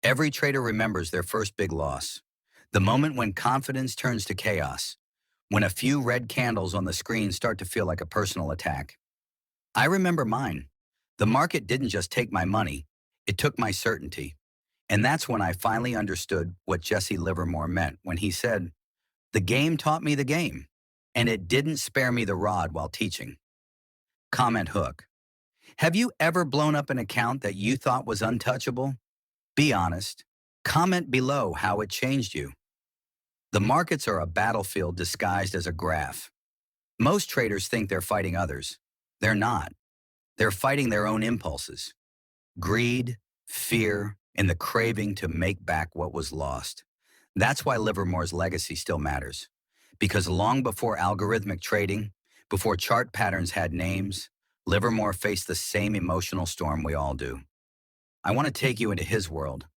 Every trader remembers their first big loss. The moment when confidence turns to chaos. When a few red candles on the screen start to feel like a personal attack. I remember mine. The market didn't just take my money, it took my certainty. And that's when I finally understood what Jesse Livermore meant when he said, "The game taught me the game, and it didn't spare me the rod while teaching." Comment hook. Have you ever blown up an account that you thought was untouchable? Be honest. Comment below how it changed you. The markets are a battlefield disguised as a graph. Most traders think they're fighting others. They're not. They're fighting their own impulses. Greed, fear, and the craving to make back what was lost. That's why Livermore's legacy still matters. Because long before algorithmic trading, before chart patterns had names, Livermore faced the same emotional storm we all do. I want to take you into his world.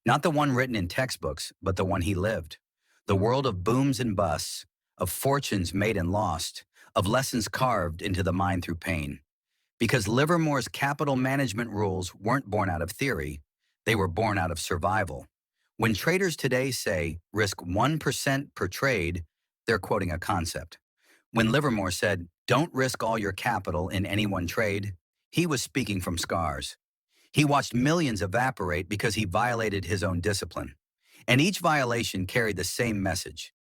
Not the one written in textbooks, but the one he lived. The world of booms and busts, of fortunes made and lost, of lessons carved into the mind through pain. Because Livermore's capital management rules weren't born out of theory, they were born out of survival. When traders today say risk 1% per trade, they're quoting a concept. When Livermore said, "Don't risk all your capital in any one trade," he was speaking from scars. He watched millions evaporate because he violated his own discipline. And each violation carried the same message.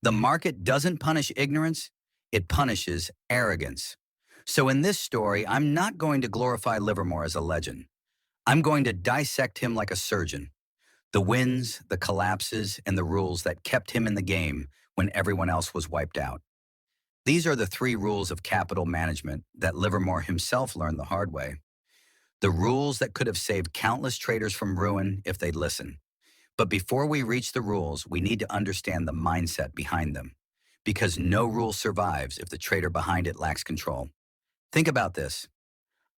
The market doesn't punish ignorance, it punishes arrogance. So in this story, I'm not going to glorify Livermore as a legend. I'm going to dissect him like a surgeon. The wins, the collapses, and the rules that kept him in the game when everyone else was wiped out. These are the 3 rules of capital management that Livermore himself learned the hard way. The rules that could have saved countless traders from ruin if they'd listened. But before we reach the rules, we need to understand the mindset behind them. Because no rule survives if the trader behind it lacks control. Think about this.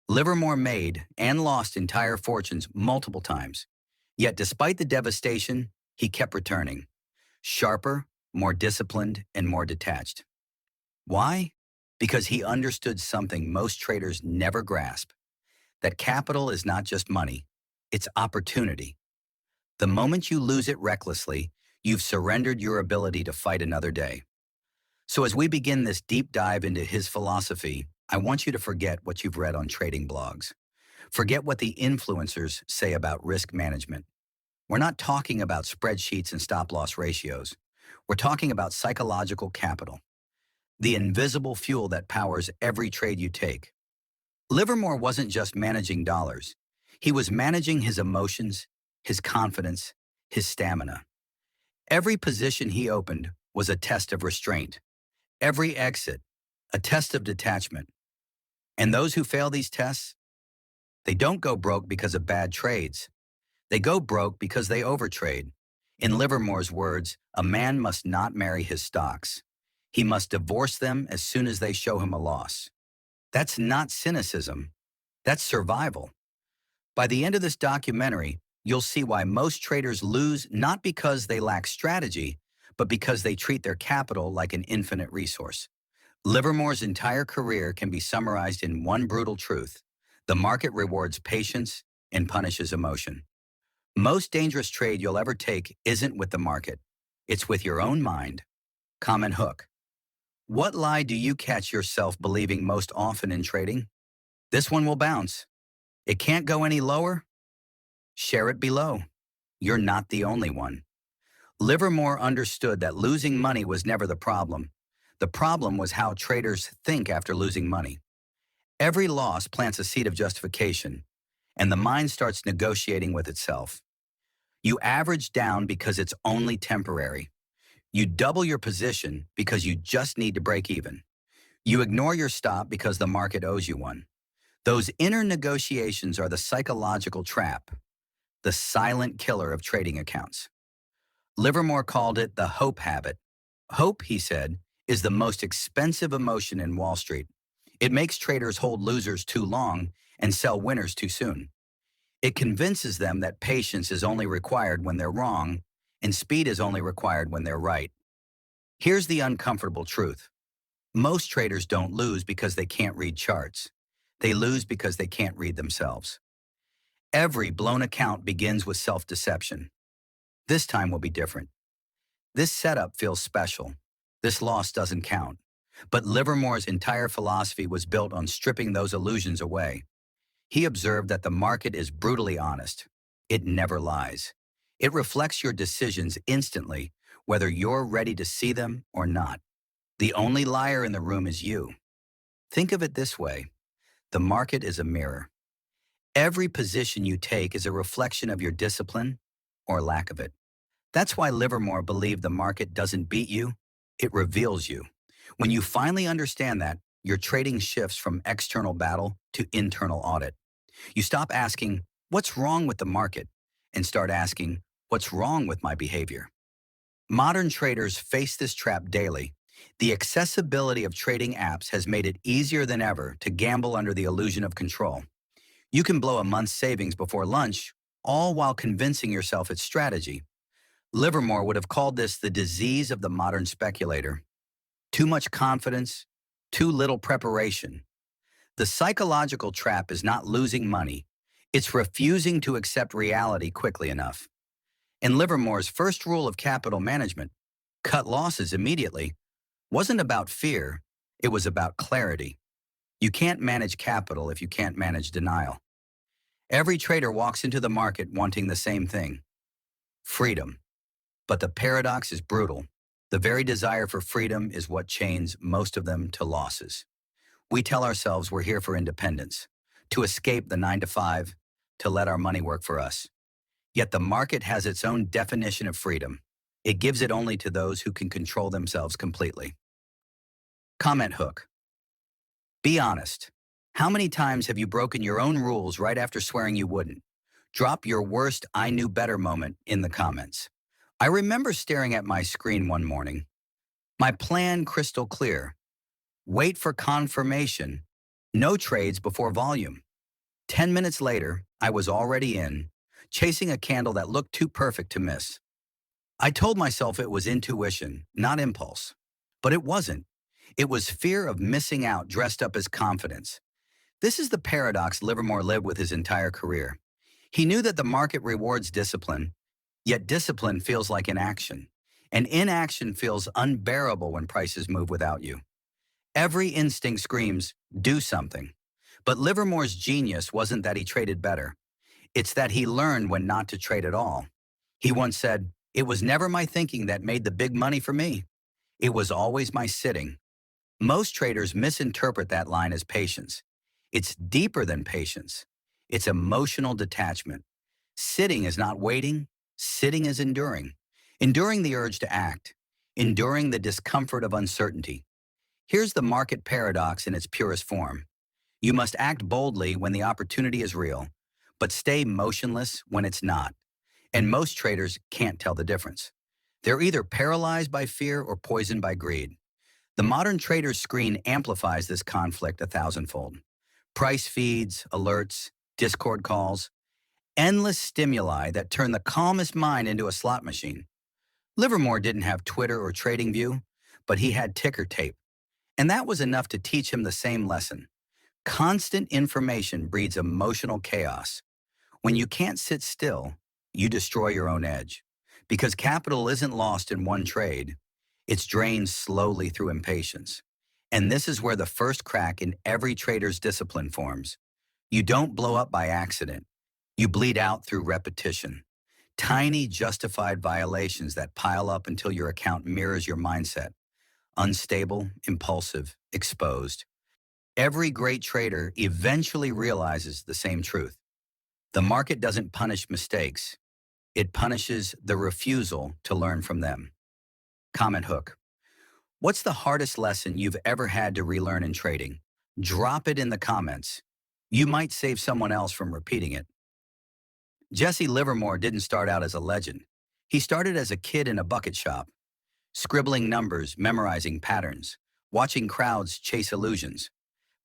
Livermore made and lost entire fortunes multiple times. Yet despite the devastation, he kept returning. Sharper, more disciplined, and more detached. Why? Because he understood something most traders never grasp. That capital is not just money, it's opportunity. The moment you lose it recklessly, you've surrendered your ability to fight another day. So as we begin this deep dive into his philosophy, I want you to forget what you've read on trading blogs. Forget what the influencers say about risk management. We're not talking about spreadsheets and stop-loss ratios. We're talking about psychological capital, the invisible fuel that powers every trade you take. Livermore wasn't just managing dollars. He was managing his emotions, his confidence, his stamina. Every position he opened was a test of restraint. Every exit, a test of detachment. And those who fail these tests, they don't go broke because of bad trades. They go broke because they overtrade. In Livermore's words, a man must not marry his stocks. He must divorce them as soon as they show him a loss. That's not cynicism. That's survival. By the end of this documentary, you'll see why most traders lose not because they lack strategy, but because they treat their capital like an infinite resource. Livermore's entire career can be summarized in one brutal truth. The market rewards patience and punishes emotion. Most dangerous trade you'll ever take isn't with the market. It's with your own mind. Comment hook. What lie do you catch yourself believing most often in trading? This one will bounce. It can't go any lower? Share it below. You're not the only one. Livermore understood that losing money was never the problem. The problem was how traders think after losing money. Every loss plants a seed of justification, and the mind starts negotiating with itself. You average down because it's only temporary. You double your position because you just need to break even. You ignore your stop because the market owes you one. Those inner negotiations are the psychological trap, the silent killer of trading accounts. Livermore called it the hope habit. Hope, he said, is the most expensive emotion in Wall Street. It makes traders hold losers too long and sell winners too soon. It convinces them that patience is only required when they're wrong and speed is only required when they're right. Here's the uncomfortable truth. Most traders don't lose because they can't read charts. They lose because they can't read themselves. Every blown account begins with self-deception. This time will be different. This setup feels special. This loss doesn't count. But Livermore's entire philosophy was built on stripping those illusions away. He observed that the market is brutally honest. It never lies. It reflects your decisions instantly, whether you're ready to see them or not. The only liar in the room is you. Think of it this way. The market is a mirror. Every position you take is a reflection of your discipline or lack of it. That's why Livermore believed the market doesn't beat you, it reveals you. When you finally understand that, your trading shifts from external battle to internal audit. You stop asking, what's wrong with the market? And start asking, what's wrong with my behavior? Modern traders face this trap daily. The accessibility of trading apps has made it easier than ever to gamble under the illusion of control. You can blow a month's savings before lunch, all while convincing yourself it's strategy. Livermore would have called this the disease of the modern speculator. Too much confidence, too little preparation. The psychological trap is not losing money. It's refusing to accept reality quickly enough. And Livermore's first rule of capital management, cut losses immediately, wasn't about fear, it was about clarity. You can't manage capital if you can't manage denial. Every trader walks into the market wanting the same thing, freedom. But the paradox is brutal. The very desire for freedom is what chains most of them to losses. We tell ourselves we're here for independence, to escape the 9 to 5, to let our money work for us. Yet the market has its own definition of freedom. It gives it only to those who can control themselves completely. Comment hook. Be honest. How many times have you broken your own rules right after swearing you wouldn't? Drop your worst I knew better moment in the comments. I remember staring at my screen one morning. My plan crystal clear. Wait for confirmation. No trades before volume. 10 minutes later, I was already in, chasing a candle that looked too perfect to miss. I told myself it was intuition, not impulse. But it wasn't. It was fear of missing out dressed up as confidence. This is the paradox Livermore lived with his entire career. He knew that the market rewards discipline, yet discipline feels like inaction. And inaction feels unbearable when prices move without you. Every instinct screams, do something. But Livermore's genius wasn't that he traded better. It's that he learned when not to trade at all. He once said, it was never my thinking that made the big money for me. It was always my sitting. Most traders misinterpret that line as patience. It's deeper than patience. It's emotional detachment. Sitting is not waiting. Sitting is enduring. Enduring the urge to act. Enduring the discomfort of uncertainty. Here's the market paradox in its purest form. You must act boldly when the opportunity is real, but stay motionless when it's not. And most traders can't tell the difference. They're either paralyzed by fear or poisoned by greed. The modern trader's screen amplifies this conflict 1,000-fold. Price feeds, alerts, Discord calls, endless stimuli that turn the calmest mind into a slot machine. Livermore didn't have Twitter or TradingView, but he had ticker tape. And that was enough to teach him the same lesson. Constant information breeds emotional chaos. When you can't sit still, you destroy your own edge. Because capital isn't lost in one trade, it's drained slowly through impatience. And this is where the first crack in every trader's discipline forms. You don't blow up by accident. You bleed out through repetition. Tiny justified violations that pile up until your account mirrors your mindset. Unstable, impulsive, exposed. Every great trader eventually realizes the same truth. The market doesn't punish mistakes. It punishes the refusal to learn from them. Comment hook. What's the hardest lesson you've ever had to relearn in trading? Drop it in the comments. You might save someone else from repeating it. Jesse Livermore didn't start out as a legend. He started as a kid in a bucket shop, scribbling numbers, memorizing patterns, watching crowds chase illusions.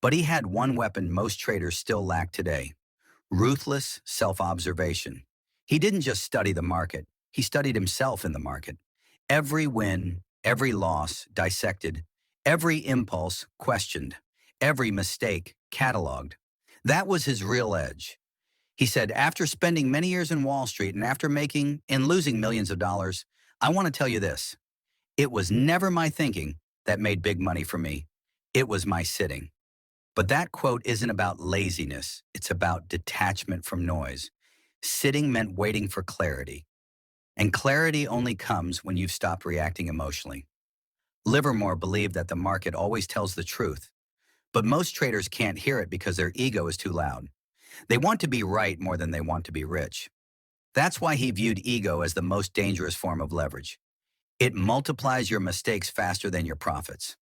But he had one weapon most traders still lack today: ruthless self-observation. He didn't just study the market, he studied himself in the market. Every win, every loss dissected, every impulse questioned, every mistake cataloged. That was his real edge. He said, after spending many years in Wall Street and after making and losing millions of dollars, I want to tell you this. It was never my thinking that made big money for me. It was my sitting. But that quote isn't about laziness. It's about detachment from noise. Sitting meant waiting for clarity. And clarity only comes when you've stopped reacting emotionally. Livermore believed that the market always tells the truth, but most traders can't hear it because their ego is too loud. They want to be right more than they want to be rich. That's why he viewed ego as the most dangerous form of leverage. It multiplies your mistakes faster than your profits.